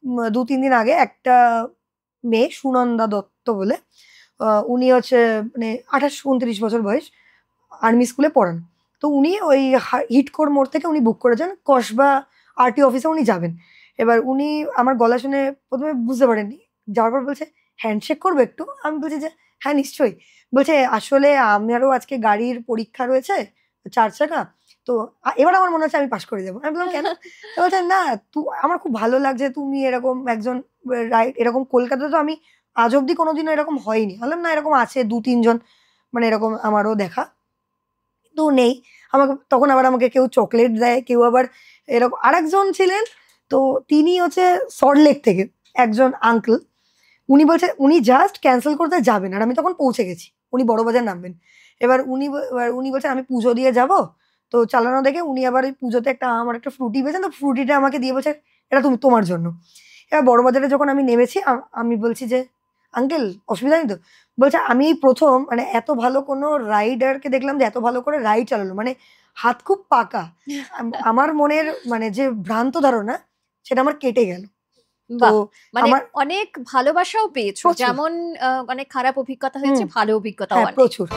2-3 দিন আগে একটা মেয়ে সুনন্দা দত্ত বলে, উনি হচ্ছে মানে 28-29 বছর বয়স, আর্মি স্কুলে পড়ান। তো উনি ওই হিটকোর মোড় থেকে উনি বুক করেছেন, কসবা আরটি অফিসে উনি যাবেন। এবার উনি আমার গলা শুনে ১ম এ বুঝতে পারেননি। যাওয়ার পর বলছে, "হ্যান্ডশেক করবে একটু?" আমি বলছি যে, "হ্যাঁ, নিশ্চয়ই।" বলছে, "আসলে আমারও আজকে গাড়ির পরীক্ষা রয়েছে ৪ চাকা। তো এবার আমার মনে হচ্ছে আমি পাস করে যাবো।" আমি বললাম, "কেন?" তো বলছে, "না, আমার খুব ভালো লাগছে তুমি এরকম একজন এরকম কলকাতায় তো আমি আজ অব্দি কোনোদিনও এরকম হয়নি।" আমি বললাম, "না, এরকম আছে ২-৩ জন মানে এরকম আমারও দেখা।" কিন্তু নেই। তখন আবার আমাকে কেউ চকোলেট দেয়, কেউ আবার এরকম আরেকজন ছিলেন, তো তিনি হচ্ছে সল্টলেক থেকে একজন আঙ্কেল। উনি বলছে উনি জাস্ট ক্যানসেল করতে যাবেন। আর আমি তখন পৌঁছে গেছি। উনি বড়বাজার নামবেন। এবার উনি বলছেন, "আমি পুজো দিয়ে যাবো।" তো চালানো দেখে উনি আবার ওই পুজোতে একটা আম আর একটা ফ্রুটি পেয়েছেন। তো ফ্রুটিটা আমাকে দিয়ে বলছে, "এটা তোমার জন্য।" এবার বড়বাজারে যখন আমি নেমেছি আমি বলছি যে, "আঙ্কেল অসুবিধা নেই তো?" বলছে, "আমি এই ১ম মানে এত ভালো কোনো রাইডারকে দেখলাম যে এত ভালো করে রাইড চালালো। মানে হাত খুব পাকা।" আমার মনের মানে যে ভ্রান্ত ধারণা সেটা আমার কেটে গেল। তো বাহ! মানে আমার অনেক ভালোবাসাও পেয়েছো। প্রচুর। যেমন অনেক খারাপ অভিজ্ঞতা হুম, হয়েছে, ভালো অভিজ্ঞতাও হ্যাঁ, অনেক। প্রচুর।